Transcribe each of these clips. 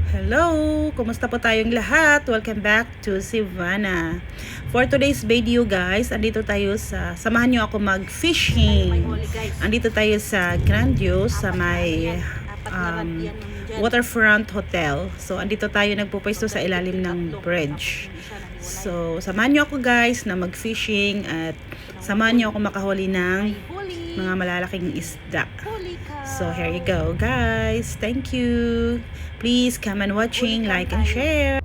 Hello! Kumusta po tayong lahat? Welcome back to Sivana. For today's video guys, andito tayo samahan nyo ako mag-fishing. Andito tayo sa Grandios, sa may waterfront hotel. So, andito tayo nagpupwesto sa ilalim ng bridge. So, samahan nyo ako guys na mag-fishing at samahan nyo ako makahuli ng mga malalaking isda. So, here you go guys. Thank you. Please come and watching, like and share.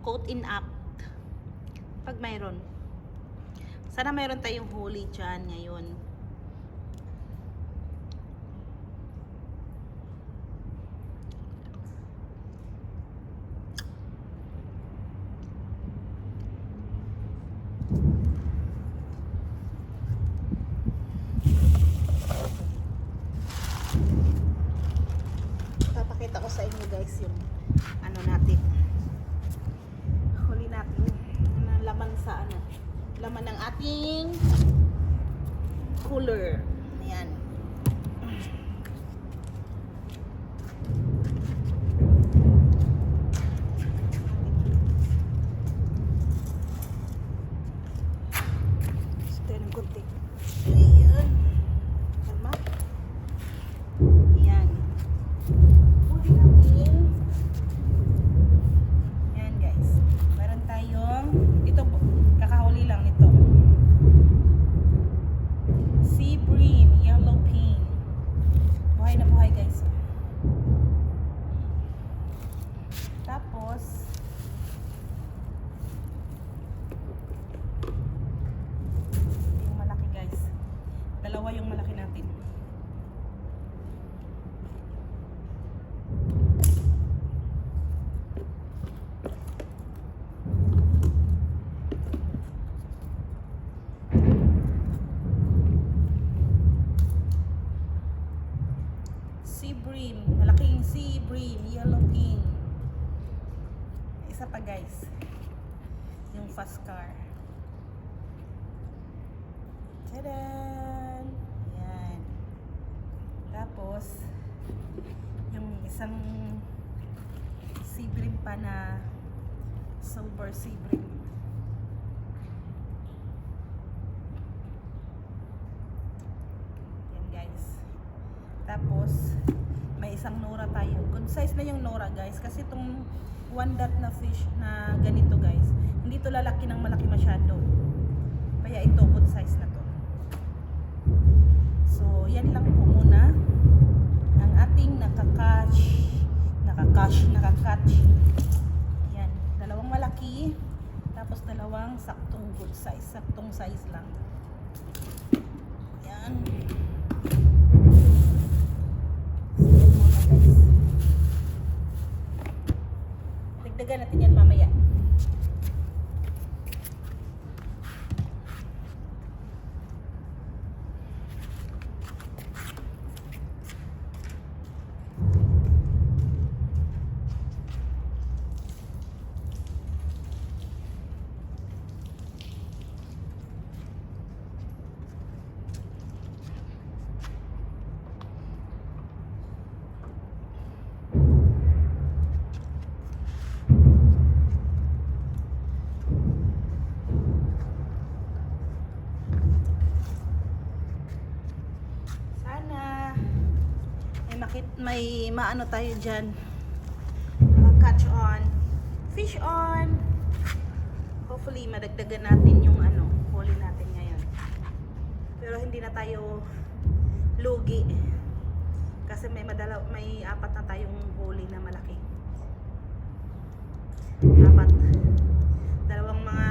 Quote in app. Pag mayroon. Sana mayroon tayong huli dyan ngayon. Papakita ko sa inyo guys yung ano natin. Huli natin. Laman sa ano. Laman ng ating cooler. Ayan. Stay ng konti. Ayan. Kalma. Ayan. Huli natin. Ayan guys. Meron tayong, ito po, kakahuli lang nito. Sea bream, yellow pin. Buhay na buhay guys. Tapos, yung malaki guys. Dalawa yung malaki natin. Sea bream, malaking sea bream, yellow pin. Isa pa guys, yung fast car. Tadaan! Ayan. Tapos, yung isang sea bream pa na silver sea bream. Yan guys. Tapos, may isang nora tayo. Good size na yung nora guys. Kasi itong one dot na fish na ganito guys, hindi to lalaki ng malaki masyado. Kaya ito, good size na to. So, yan lang po muna ang ating nakakatch. Yan. Dalawang malaki. Tapos dalawang saktong good size. Saktong size lang. Yan. Dagdagan natin yan mamaya. May maano tayo dyan, catch on, fish on. Hopefully madagdagan natin yung ano, huli natin ngayon. Pero hindi na tayo lugi kasi may apat na tayong huli na malaki. Apat. Dalawang mga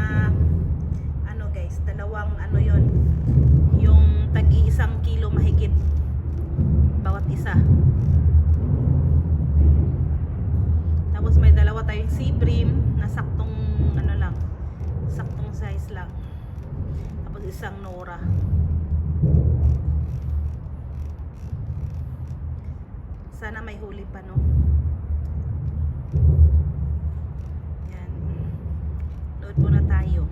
ano guys, dalawang ano yon, yung tagi 1 kilo mahigit bawat isa. Tapos may dalawa tayong sea bream na saktong ano lang, saktong size lang. Tapos isang nora. Sana may huli pa no. Yan. Load muna tayo.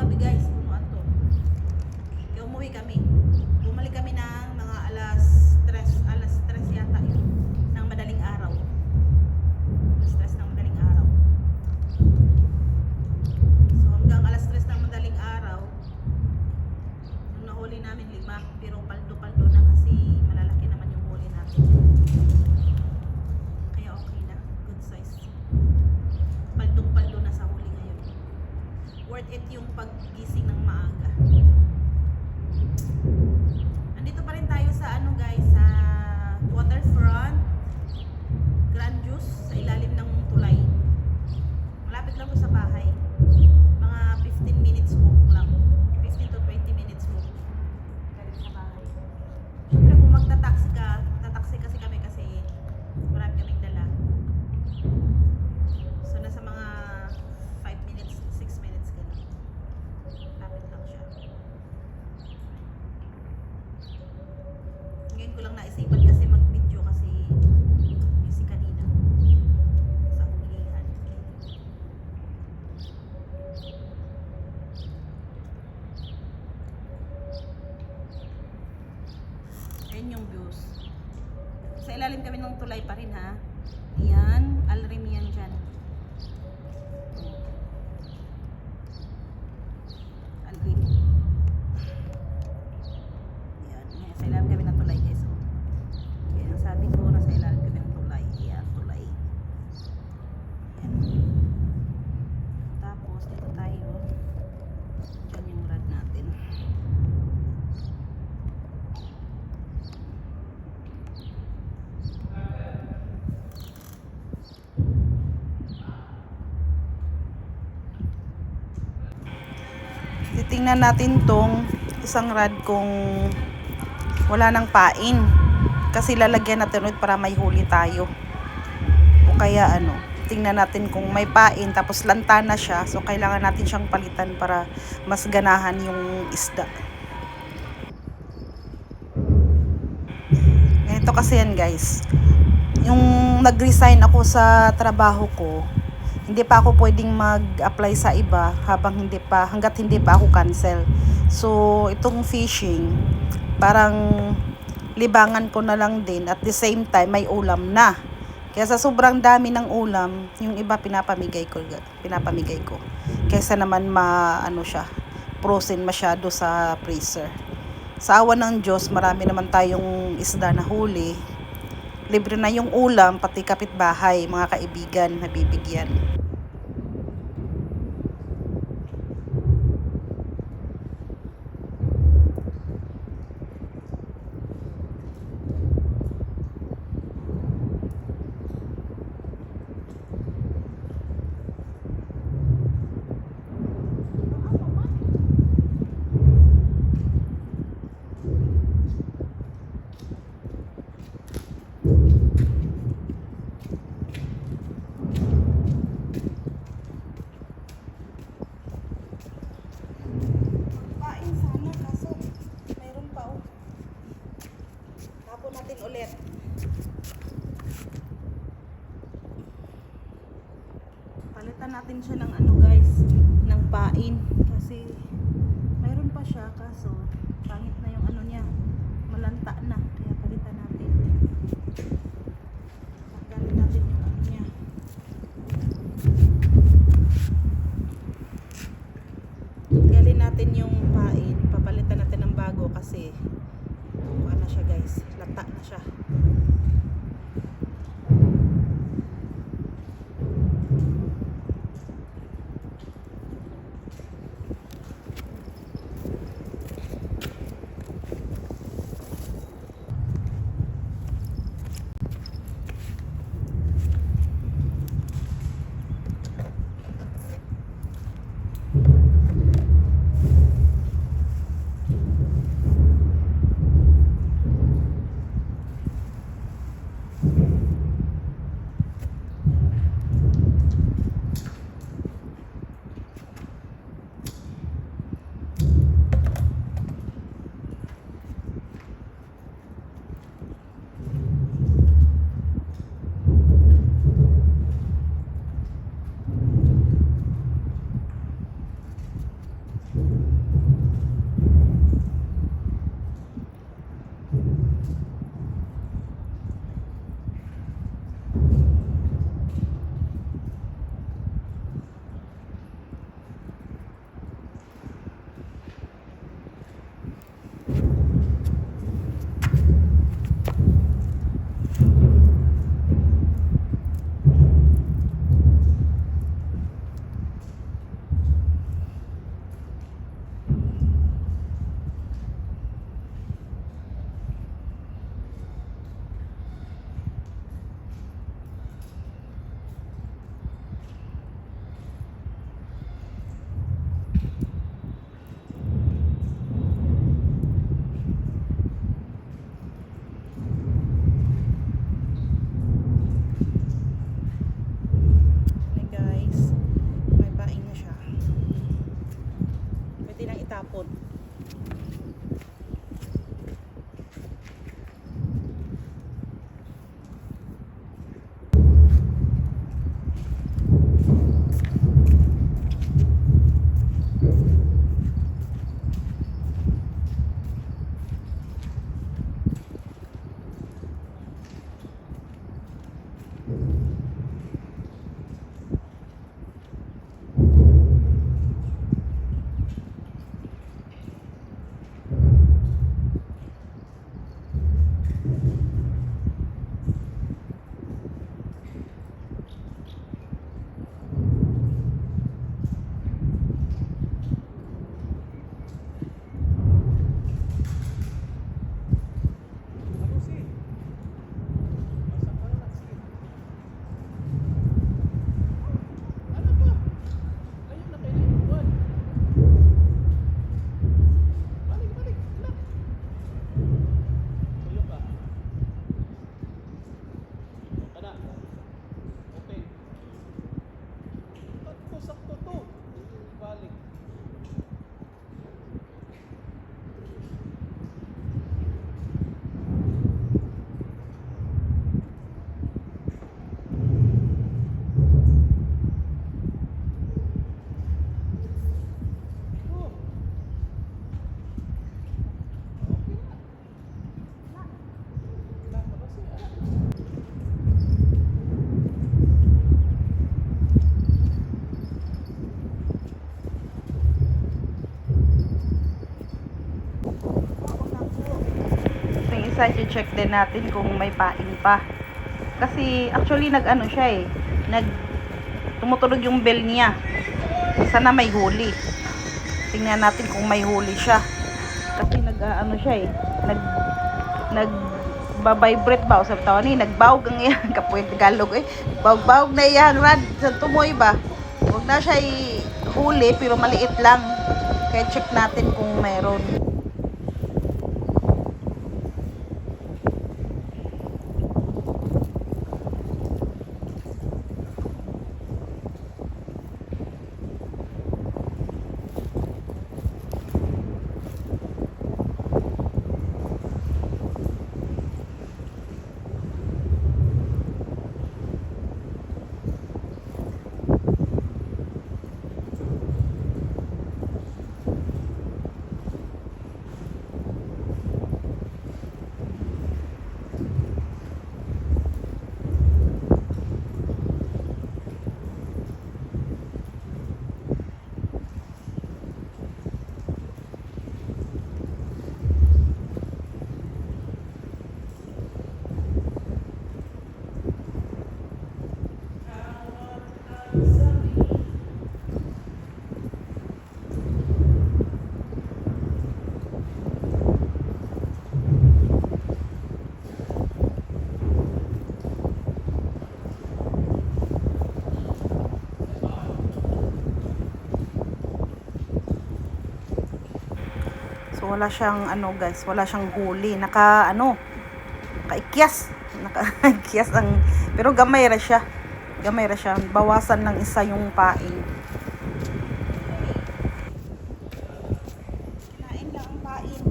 gabi guys, punuan to. Kaya umuwi kami. Bumalik kami ng mga alas 3 yata yun. Ng madaling araw. Alas 3 ng madaling araw. So hanggang alas 3 ng madaling araw, nung nahuli namin 5, pero paldo-paldo na kasi malalaki naman yung huli natin. Kaya okay na, good size. Paldong-paldo na sa huli ngayon. Worth it yung paggising ng maaga. Andito pa rin tayo sa ano guys, sa waterfront, Grand Juice, sa ilalim ng tulay. Malapit lang po sa bahay. Mga 15 minutes walk lang. 15 to 20 minutes walk. Galing sa bahay. Siyempre kung magta-taxi ka, tataxi kasi kami kasi marami kaming dala. So nasa mga 5 minutes, 6 minutes ganun. Lapit lang siya. Ngayon ko lang naisipan kasi mag-video kasi busy kanina sa hulihan. Ayan yung views. Sa ilalim kami ng tulay pa rin ha. Ayan, Alrim yan dyan. Alrim. Ayan, sa ilalim kami ng tulay guys. Ayan, ang sabi ko, nasa ilalim kami ng tulay. Ayan, tulay. Ayan. Tapos, dito tayo. Dyan yung rad natin. Titingnan natin tong isang rad kung wala nang pain. Kasi lalagyan natin ulit para may huli tayo. O kaya ano, tingnan natin kung may pain tapos lanta na siya. So kailangan natin siyang palitan para mas ganahan yung isda. Ganito kasi yan guys. Yung nag-resign ako sa trabaho ko, hindi pa ako pwedeng mag-apply sa iba hanggat hindi pa ako cancel. So, itong fishing, parang libangan ko na lang din at the same time may ulam na. Kaya sa sobrang dami ng ulam, yung iba pinapamigay ko. Kaysa naman frozen masyado sa freezer. Sa awa ng Diyos, marami naman tayong isda na huli. Libre na yung ulam, pati kapitbahay, mga kaibigan, nabibigyan. Natin ulit. Palitan natin siya ng ano guys, ng pain kasi mayroon pa siya kaso pangit na yung ano niya, malanta na, kaya palitan natin. Tanggalin natin yung ano niya. Tanggalin natin yung pain, papalitan natin ng bago kasi ano siya guys, lata na siya. hapon. Isa, check din natin kung may paing pa. Kasi actually nag-ano siya tumutunog yung bell niya. Sana may huli. Tingnan natin kung may huli siya. Kasi nag-ano siya nag-vibrate ba o sa tawa ni nagbawg ang iyang kapuit Tagalog bawg na iyang rad sa tumoy ba. Huwag na siya huli pero maliit lang. Kaya check natin kung mayroon. So wala siyang guys, wala siyang huli. Nakaikyas pero gamay ra siya. Bawasan lang isa yung paing. Kinain lang ang paing.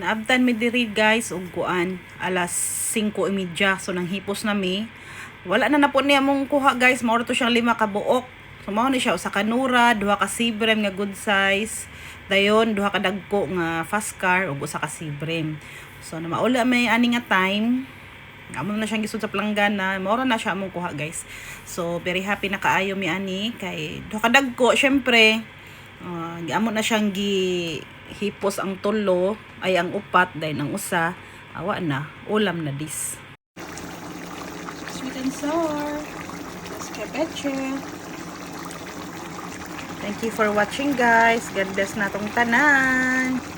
Naabtan mi diri guys ug kuan alas 5:30 so nang hipos na mi. Wala na po niya mong kuha guys, mao to siyang 5 ka buok. So mao ni siya usa ka nura, 2 ka sibrem nga good size, dayon 2 ka dagko nga fast car ug usa ka sibrem. So na maula may ani nga time, amo na siyang gisud sa planggana, mao na siya among kuha guys. So very happy na kaayo mi ani kay 2 ka dagko syempre. Amo na siyang hipos ang tulo ay ang upat dayon ang usa awa na ulam na dis. Sweet and sour escabeche. Thank you for watching guys. God bless natong tanan.